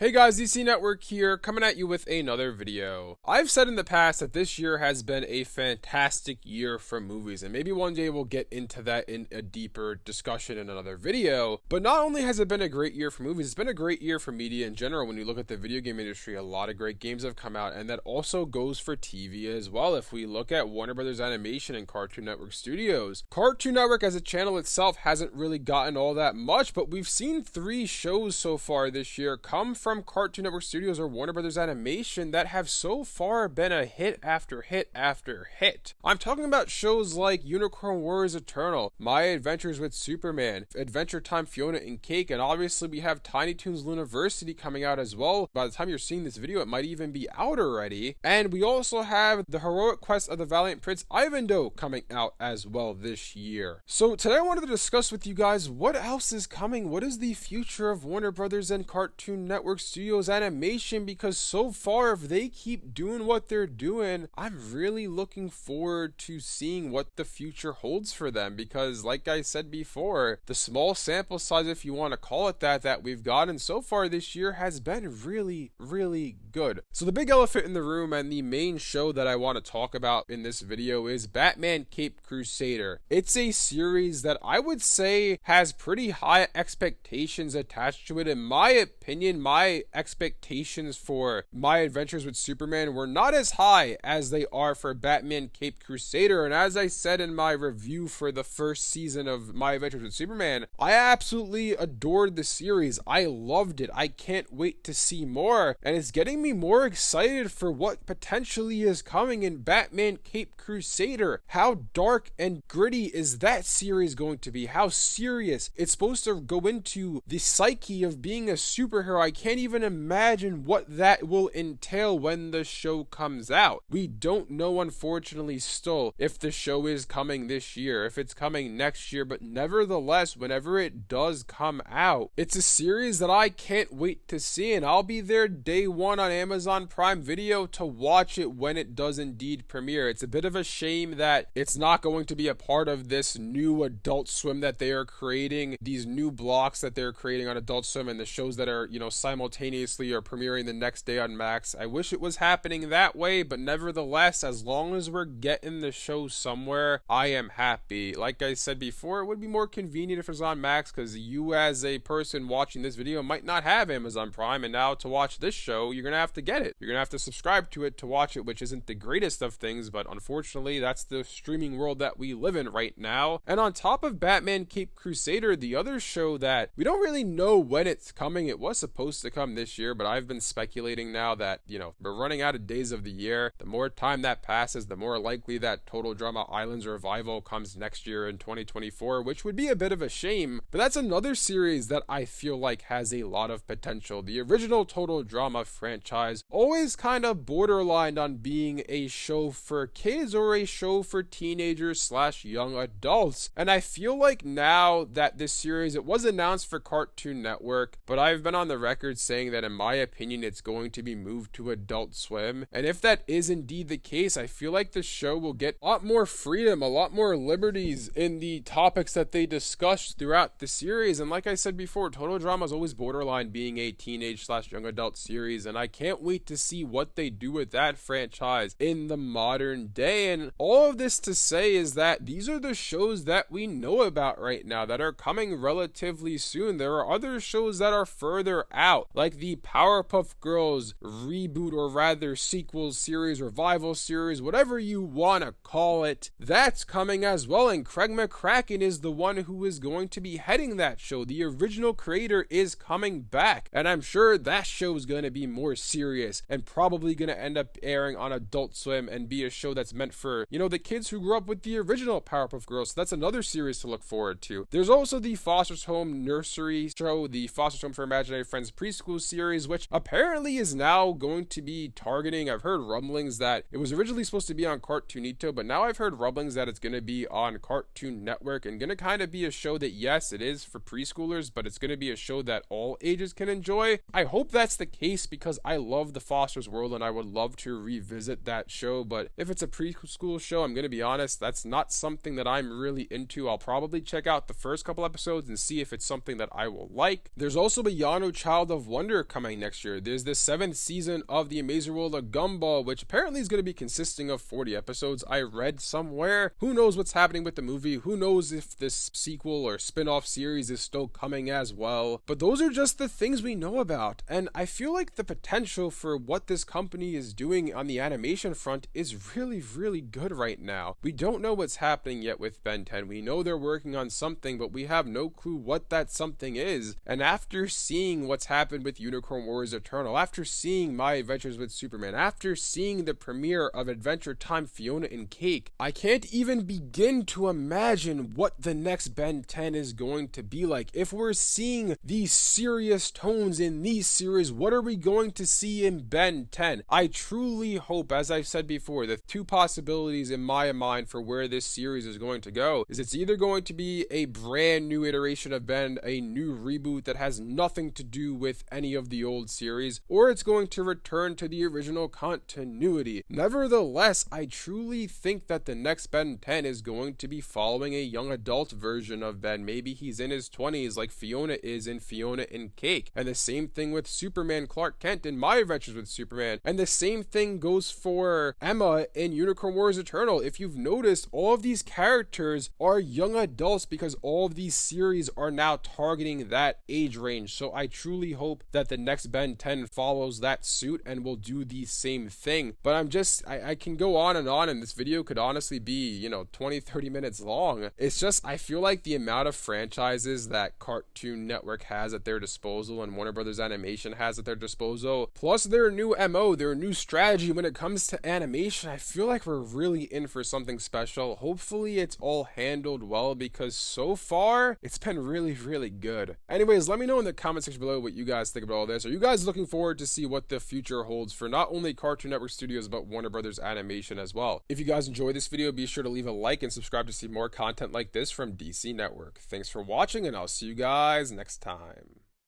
Hey guys, DC Network here, coming at you with another video. I've said in the past that this year has been a fantastic year for movies, and maybe one day we'll get into that in a deeper discussion in another video. But not only has it been a great year for movies, it's been a great year for media in general. When you look at the video game industry, a lot of great games have come out, and that also goes for TV as well. If we look at Warner Brothers Animation and Cartoon Network Studios, Cartoon Network as a channel itself hasn't really gotten all that much, but we've seen 3 shows so far this year come from Cartoon Network Studios or Warner Brothers Animation that have so far been a hit after hit after hit. I'm talking about shows like Unicorn Warriors Eternal, My Adventures with Superman, Adventure Time Fiona and Cake, and obviously we have Tiny Toons University coming out as well. By the time you're seeing this video, it might even be out already. And we also have The Heroic Quest of the Valiant Prince Ivandoe coming out as well this year. So today I wanted to discuss with you guys what else is coming. What is the future of Warner Brothers and Cartoon Network Studios Animation, because so far if they keep doing what they're doing, I'm really looking forward to seeing what the future holds for them, because like I said before, the small sample size, if you want to call it that we've gotten so far this year has been really good. So the big elephant in the room and the main show that I want to talk about in this video is Batman Caped Crusader. It's a series that I would say has pretty high expectations attached to it. In my opinion, my expectations for My Adventures with Superman were not as high as they are for Batman Caped Crusader, and as I said in my review for the first season of My Adventures with Superman, I absolutely adored the series. I loved it. I can't wait to see more, and it's getting me more excited for what potentially is coming in Batman Caped Crusader. How dark and gritty is that series going to be? How serious? It's supposed to go into the psyche of being a superhero. I can't even imagine what that will entail when the show comes out. We don't know, unfortunately, still if the show is coming this year, if it's coming next year, but nevertheless, whenever it does come out, it's a series that I can't wait to see, and I'll be there day one on Amazon Prime Video to watch it when it does indeed premiere. It's a bit of a shame that it's not going to be a part of this new Adult Swim that they are creating, these new blocks that they're creating on Adult Swim, and the shows that are, simultaneously are premiering the next day on Max. I wish it was happening that way, but nevertheless, as long as we're getting the show somewhere, I am happy. Like I said before, it would be more convenient if it was on Max, because you as a person watching this video might not have Amazon Prime, and now to watch this show, you're gonna have to get it. You're gonna have to subscribe to it to watch it, which isn't the greatest of things, but unfortunately, that's the streaming world that we live in right now. And on top of Batman Caped Crusader, the other show that we don't really know when it's coming, it was supposed to come this year, but I've been speculating now that, we're running out of days of the year. The more time that passes, the more likely that Total Drama Island's revival comes next year in 2024, which would be a bit of a shame, but that's another series that I feel like has a lot of potential. The original Total Drama franchise always kind of borderlined on being a show for kids or a show for teenagers / young adults, and I feel like now that this series, it was announced for Cartoon Network, but I've been on the record saying that in my opinion it's going to be moved to Adult Swim, and if that is indeed the case, I feel like the show will get a lot more freedom, a lot more liberties in the topics that they discussed throughout the series. And like I said before, Total Drama is always borderline being a teenage / young adult series, and I can't wait to see what they do with that franchise in the modern day. And all of this to say is that these are the shows that we know about right now that are coming relatively soon. There are other shows that are further out, like the Powerpuff Girls reboot, or rather sequel series, revival series, whatever you want to call it. That's coming as well, and Craig McCracken is the one who is going to be heading that show. The original creator is coming back, and I'm sure that show is going to be more serious and probably going to end up airing on Adult Swim and be a show that's meant for, the kids who grew up with the original Powerpuff Girls. So that's another series to look forward to. There's also the Foster's Home Nursery show, the Foster's Home for Imaginary Friends preschool series, which apparently is now going to be targeting, I've heard rumblings that it was originally supposed to be on Cartoonito, but now I've heard rumblings that it's going to be on Cartoon Network and going to kind of be a show that, yes, it is for preschoolers, but it's going to be a show that all ages can enjoy. I hope that's the case, because I love the Foster's World and I would love to revisit that show, but if it's a preschool show, I'm going to be honest, that's not something that I'm really into. I'll probably check out the first couple episodes and see if it's something that I will like. There's also Beyond Child of Wonder coming next year. There's the 7th season of The Amazing World of Gumball, which apparently is going to be consisting of 40 episodes. I read somewhere. Who knows what's happening with the movie? Who knows if this sequel or spin-off series is still coming as well? But those are just the things we know about. And I feel like the potential for what this company is doing on the animation front is really, really good right now. We don't know what's happening yet with Ben 10. We know they're working on something, but we have no clue what that something is. And after seeing what's happened with Unicorn Wars Eternal, after seeing My Adventures with Superman, after seeing the premiere of Adventure Time Fiona and Cake, I can't even begin to imagine what the next Ben 10 is going to be like. If we're seeing these serious tones in these series, what are we going to see in Ben 10? I truly hope, as I've said before, the two possibilities in my mind for where this series is going to go is it's either going to be a brand new iteration of Ben, a new reboot that has nothing to do with any of the old series, or it's going to return to the original continuity. Nevertheless, I truly think that the next Ben 10 is going to be following a young adult version of Ben. Maybe he's in his 20s like Fiona is in Fiona and Cake. And the same thing with Superman Clark Kent in My Adventures with Superman. And the same thing goes for Emma in Unicorn Wars Eternal. If you've noticed, all of these characters are young adults because all of these series are now targeting that age range. So I truly hope that the next Ben 10 follows that suit and will do the same thing. But I can go on, and this video could honestly be, 20-30 minutes long. It's just, I feel like the amount of franchises that Cartoon Network has at their disposal and Warner Brothers Animation has at their disposal, plus their new MO, their new strategy when it comes to animation, I feel like we're really in for something special. Hopefully it's all handled well, because so far it's been really, really good. Anyways, let me know in the comment section below what you guys think about all this. Are you guys looking forward to see what the future holds for not only Cartoon Network Studios but Warner Brothers Animation as well? If you guys enjoyed this video, be sure to leave a like and subscribe to see more content like this from DC Network. Thanks for watching, and I'll see you guys next time.